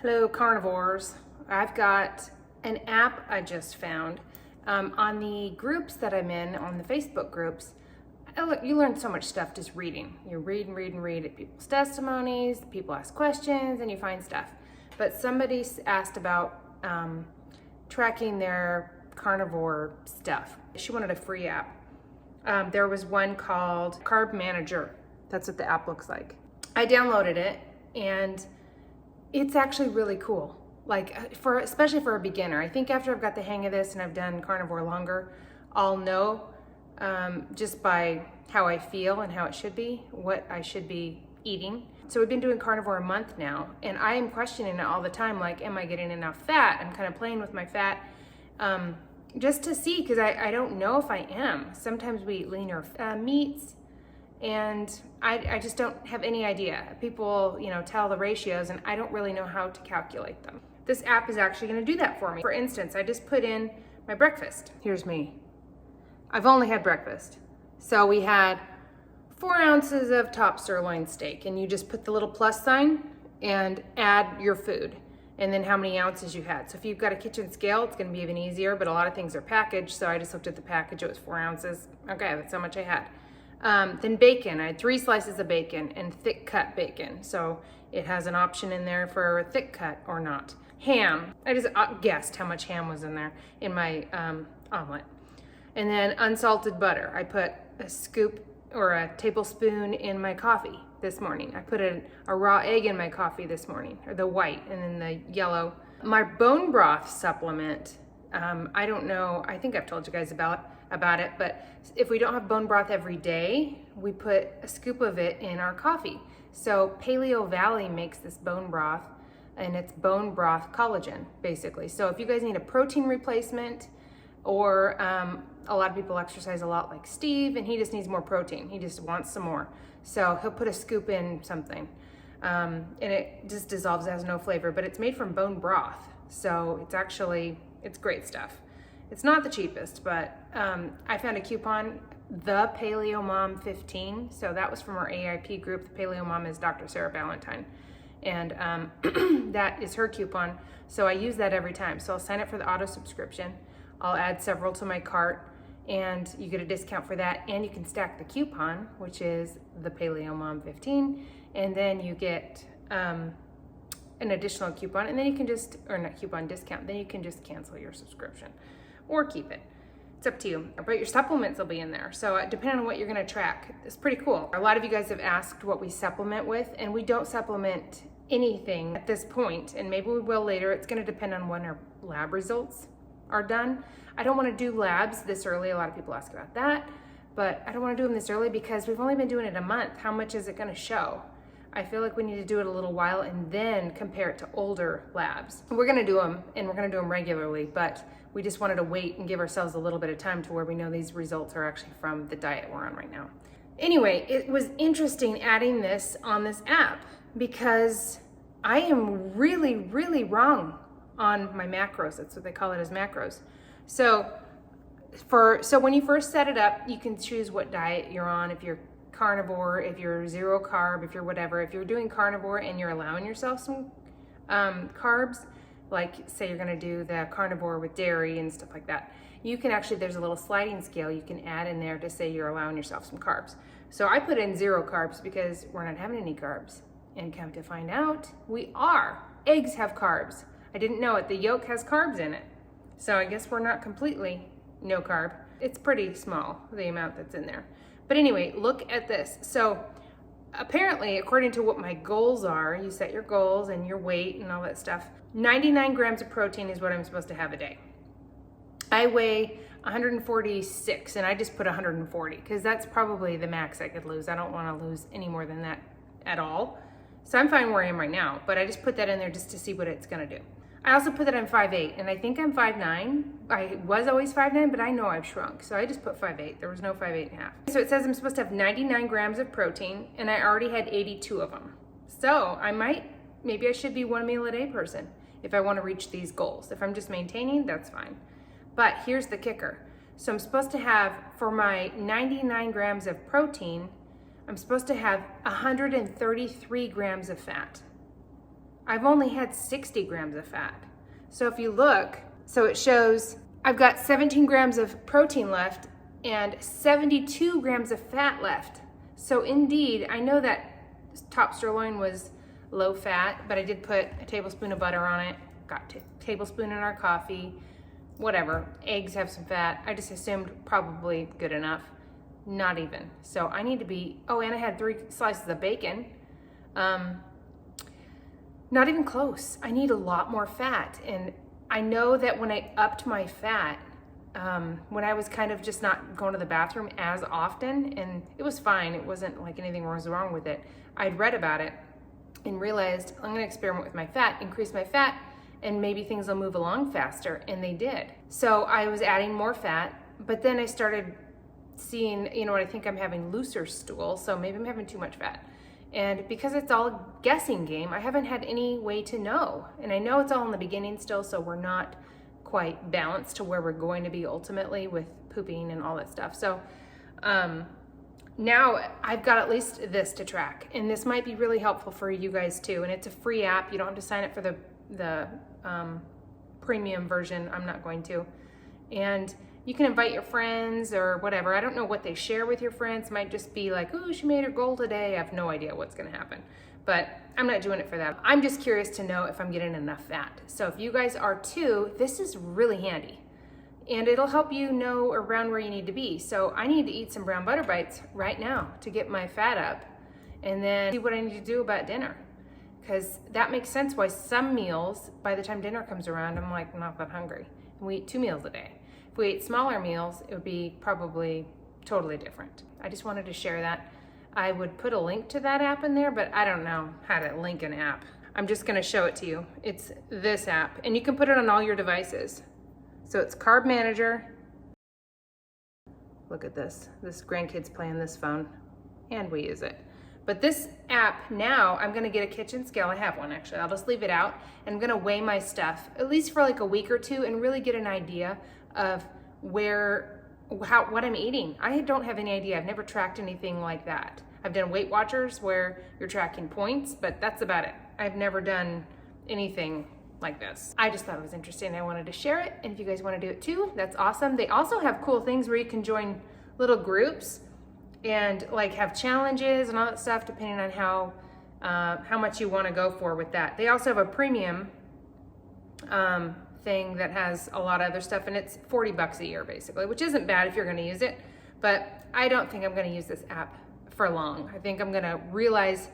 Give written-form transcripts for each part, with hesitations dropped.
Hello carnivores. I've got an app I just found. On the groups that I'm in, on the Facebook groups, you learn so much stuff just reading. You read and read and read at people's testimonies, people ask questions, and you find stuff. But somebody asked about tracking their carnivore stuff. She wanted a free app. There was one called Carb Manager. That's what the app looks like. I downloaded it, and it's actually really cool. Especially for a beginner. I think after I've got the hang of this and I've done carnivore longer, I'll know just by how I feel and how it should be, what I should be eating. So we've been doing carnivore a month now, and I am questioning it all the time, like, am I getting enough fat? I'm kind of playing with my fat just to see, because I don't know if I am. Sometimes we eat leaner meats, and I just don't have any idea. People, tell the ratios, and I don't really know how to calculate them. This app is actually going to do that for me. For instance, I just put in my breakfast. Here's me. I've only had breakfast. So we had 4 ounces of top sirloin steak, and you just put the little plus sign and add your food, and then how many ounces you had. So if you've got a kitchen scale, it's going to be even easier, but a lot of things are packaged, so I just looked at the package. It was 4 ounces. Okay, that's how much I had. Then bacon, I had 3 slices of bacon and thick cut bacon. So it has an option in there for thick cut or not. Ham, I just guessed how much ham was in there in my omelet. And then unsalted butter, I put a scoop or a tablespoon in my coffee this morning. I put a raw egg in my coffee this morning, or the white and then the yellow. My bone broth supplement, I don't know, I think I've told you guys about it, but if we don't have bone broth every day, we put a scoop of it in our coffee. So Paleo Valley makes this bone broth, and it's bone broth collagen, basically. So if you guys need a protein replacement, or a lot of people exercise a lot like Steve, and he just needs more protein. He just wants some more. So he'll put a scoop in something, and it just dissolves, it has no flavor, but it's made from bone broth. So it's great stuff. It's not the cheapest, but I found a coupon, the Paleo Mom 15. So that was from our AIP group. The Paleo Mom is Dr. Sarah Ballantyne, and that is her coupon. So I use that every time. So I'll sign up for the auto subscription. I'll add several to my cart, and you get a discount for that. And you can stack the coupon, which is the Paleo Mom 15, and then you get an additional coupon, and then you can just, or not coupon, discount, then you can just cancel your subscription or keep it. It's up to you. But your supplements will be in there. So depending on what you're gonna track, it's pretty cool. A lot of you guys have asked what we supplement with, and we don't supplement anything at this point, and maybe we will later. It's gonna depend on when our lab results are done. I don't wanna do labs this early. A lot of people ask about that, but I don't wanna do them this early because we've only been doing it a month. How much is it gonna show? I feel like we need to do it a little while and then compare it to older labs. We're gonna do them, and we're gonna do them regularly, but we just wanted to wait and give ourselves a little bit of time to where we know these results are actually from the diet we're on right now. Anyway, it was interesting adding this on this app because I am really, really wrong on my macros. That's what they call it, as macros. So when you first set it up, you can choose what diet you're on. If you're carnivore, if you're zero carb, if you're whatever. If you're doing carnivore and you're allowing yourself some carbs, like say you're gonna do the carnivore with dairy and stuff like that, you can actually, there's a little sliding scale you can add in there to say you're allowing yourself some carbs. So I put in 0 carbs because we're not having any carbs. And come to find out, we are. Eggs have carbs. I didn't know it. The yolk has carbs in it. So I guess we're not completely no carb. It's pretty small, the amount that's in there. But anyway, look at this. So apparently, according to what my goals are, you set your goals and your weight and all that stuff, 99 grams of protein is what I'm supposed to have a day. I weigh 146, and I just put 140 because that's probably the max I could lose. I don't want to lose any more than that at all. So I'm fine where I am right now, but I just put that in there just to see what it's gonna do. I also put that I'm 5'8", and I think I'm 5'9". I was always 5'9", but I know I've shrunk, so I just put 5'8". There was no 5'8.5". So it says I'm supposed to have 99 grams of protein, and I already had 82 of them. So maybe I should be 1 meal a day person if I want to reach these goals. If I'm just maintaining, that's fine. But here's the kicker. So I'm supposed to have, for my 99 grams of protein, I'm supposed to have 133 grams of fat. I've only had 60 grams of fat. So if you look, so it shows I've got 17 grams of protein left and 72 grams of fat left. So indeed, I know that top sirloin was low fat, but I did put a tablespoon of butter on it, got a tablespoon in our coffee, whatever. Eggs have some fat. I just assumed probably good enough. Not even. So I need to be, oh, and I had 3 slices of bacon. Not even close. I need a lot more fat. And I know that when I upped my fat, when I was kind of just not going to the bathroom as often, and it was fine, it wasn't like anything was wrong with it. I'd read about it and realized I'm gonna experiment with my fat, increase my fat, and maybe things will move along faster, and they did. So I was adding more fat, but then I started seeing, you know, I think I'm having looser stool, so maybe I'm having too much fat. And because it's all a guessing game, I haven't had any way to know. And I know it's all in the beginning still, so we're not quite balanced to where we're going to be ultimately with pooping and all that stuff. So now I've got at least this to track, and this might be really helpful for you guys too. And it's a free app. You don't have to sign up for the premium version. I'm not going to. And you can invite your friends or whatever. I don't know what they share with your friends. It might just be like, oh, she made her goal today. I have no idea what's gonna happen. But I'm not doing it for that. I'm just curious to know if I'm getting enough fat. So if you guys are too, this is really handy. And it'll help you know around where you need to be. So I need to eat some brown butter bites right now to get my fat up, and then see what I need to do about dinner. Because that makes sense why some meals, by the time dinner comes around, I'm like not that hungry. And we eat 2 meals a day. If we ate smaller meals, it would be probably totally different. I just wanted to share that. I would put a link to that app in there, but I don't know how to link an app. I'm just gonna show it to you. It's this app, and you can put it on all your devices. So it's Carb Manager. Look at this. This grandkid's playing this phone, and we use it. But this app now, I'm gonna get a kitchen scale. I have one actually. I'll just leave it out, and I'm gonna weigh my stuff, at least for like a week or two, and really get an idea of what I'm eating. I don't have any idea. I've never tracked anything like that. I've done Weight Watchers where you're tracking points, but that's about it. I've never done anything like this. I just thought it was interesting. I wanted to share it, and if you guys want to do it too, that's awesome. They also have cool things where you can join little groups and like have challenges and all that stuff depending on how much you want to go for with that. They also have a premium thing that has a lot of other stuff, and it's $40 a year basically, which isn't bad if you're going to use it, but I don't think I'm going to use this app for long. I think I'm going to realize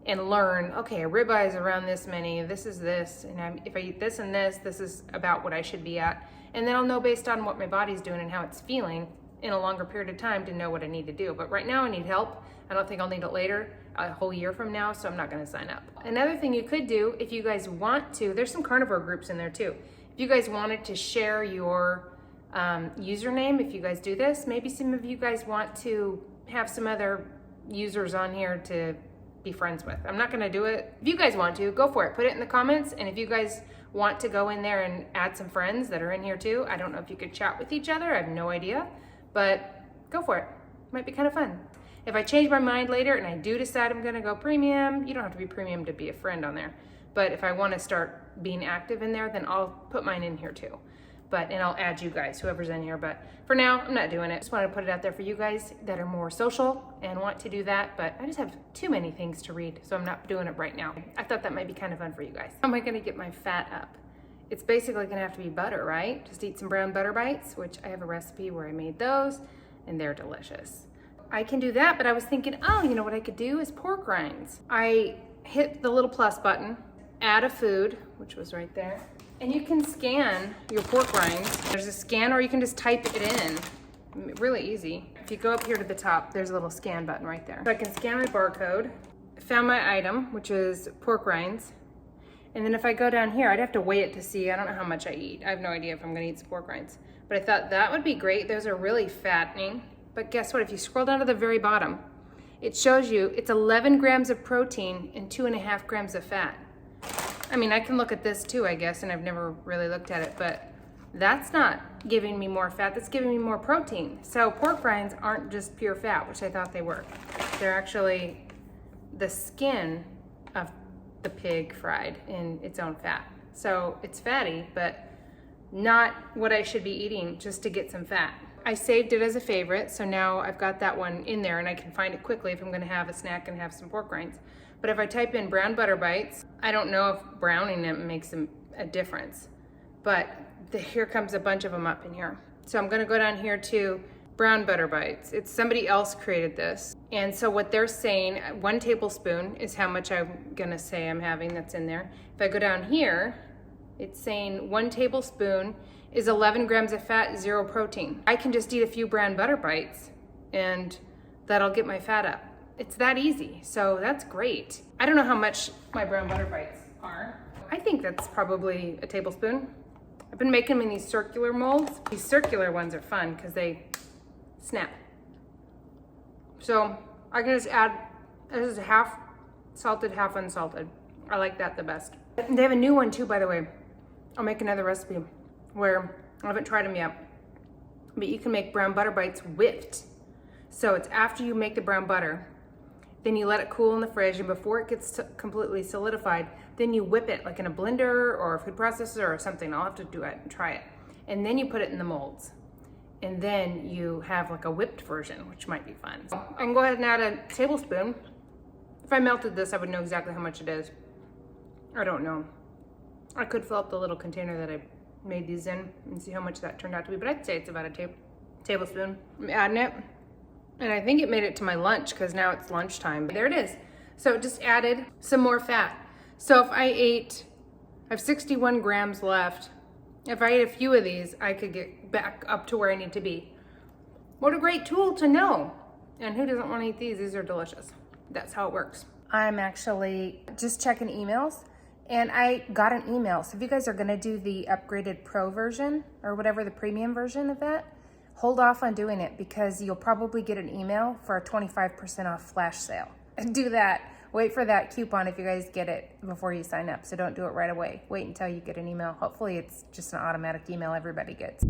and learn, okay, a ribeye is around this many, this is this, and if I eat this and this is about what I should be at, and then I'll know based on what my body's doing and how it's feeling in a longer period of time to know what I need to do. But right now I need help. I don't think I'll need it later, a whole year from now, so I'm not going to sign up. Another thing you could do, if you guys want to, there's some carnivore groups in there too. If you guys wanted to share your username, if you guys do this, maybe some of you guys want to have some other users on here to be friends with. I'm not gonna do it. If you guys want to, go for it. Put it in the comments, and if you guys want to go in there and add some friends that are in here too, I don't know if you could chat with each other, I have no idea, but go for it. Might be kind of fun. If I change my mind later and I do decide I'm gonna go premium, you don't have to be premium to be a friend on there. But if I wanna start being active in there, then I'll put mine in here too. And I'll add you guys, whoever's in here. But for now, I'm not doing it. Just wanted to put it out there for you guys that are more social and want to do that. But I just have too many things to read, so I'm not doing it right now. I thought that might be kind of fun for you guys. How am I gonna get my fat up? It's basically gonna have to be butter, right? Just eat some brown butter bites, which I have a recipe where I made those, and they're delicious. I can do that, but I was thinking, oh, you know what I could do is pork rinds. I hit the little plus button, add a food, which was right there. And you can scan your pork rinds. There's a scan, or you can just type it in. Really easy. If you go up here to the top, there's a little scan button right there. So I can scan my barcode. Found my item, which is pork rinds. And then if I go down here, I'd have to weigh it to see. I don't know how much I eat. I have no idea if I'm gonna eat some pork rinds. But I thought that would be great. Those are really fattening. But guess what? If you scroll down to the very bottom, it shows you it's 11 grams of protein and 2.5 grams of fat. I mean, I can look at this too, I guess, and I've never really looked at it, but that's not giving me more fat, that's giving me more protein. So pork rinds aren't just pure fat, which I thought they were. They're actually the skin of the pig fried in its own fat. So it's fatty, but not what I should be eating just to get some fat. I saved it as a favorite, so now I've got that one in there and I can find it quickly if I'm gonna have a snack and have some pork rinds. But if I type in brown butter bites, I don't know if browning them makes a difference, but here comes a bunch of them up in here. So I'm gonna go down here to brown butter bites. It's somebody else created this. And so what they're saying, 1 tablespoon is how much I'm gonna say I'm having that's in there. If I go down here, it's saying 1 tablespoon is 11 grams of fat, 0 protein. I can just eat a few brown butter bites and that'll get my fat up. It's that easy, so that's great. I don't know how much my brown butter bites are. I think that's probably a tablespoon. I've been making them in these circular molds. These circular ones are fun because they snap. So I can just add, this is half salted, half unsalted. I like that the best. They have a new one too, by the way. I'll make another recipe where I haven't tried them yet, but you can make brown butter bites whipped. So it's after you make the brown butter, then you let it cool in the fridge, and before it gets completely solidified, then you whip it like in a blender or a food processor or something. I'll have to do it and try it. And then you put it in the molds. And then you have like a whipped version, which might be fun. So I can go ahead and add a tablespoon. If I melted this, I would know exactly how much it is. I don't know. I could fill up the little container that I made these in and see how much that turned out to be, but I'd say it's about a tablespoon. I'm adding it, and I think it made it to my lunch because now it's lunchtime. There it is. So it just added some more fat. So if I have 61 grams left. If I ate a few of these, I could get back up to where I need to be. What a great tool to know. And who doesn't want to eat these? These are delicious. That's how it works. I'm actually just checking emails, and I got an email. So if you guys are gonna do the upgraded pro version or whatever, the premium version of that, hold off on doing it because you'll probably get an email for a 25% off flash sale. And do that. Wait for that coupon if you guys get it before you sign up. So don't do it right away. Wait until you get an email. Hopefully it's just an automatic email everybody gets.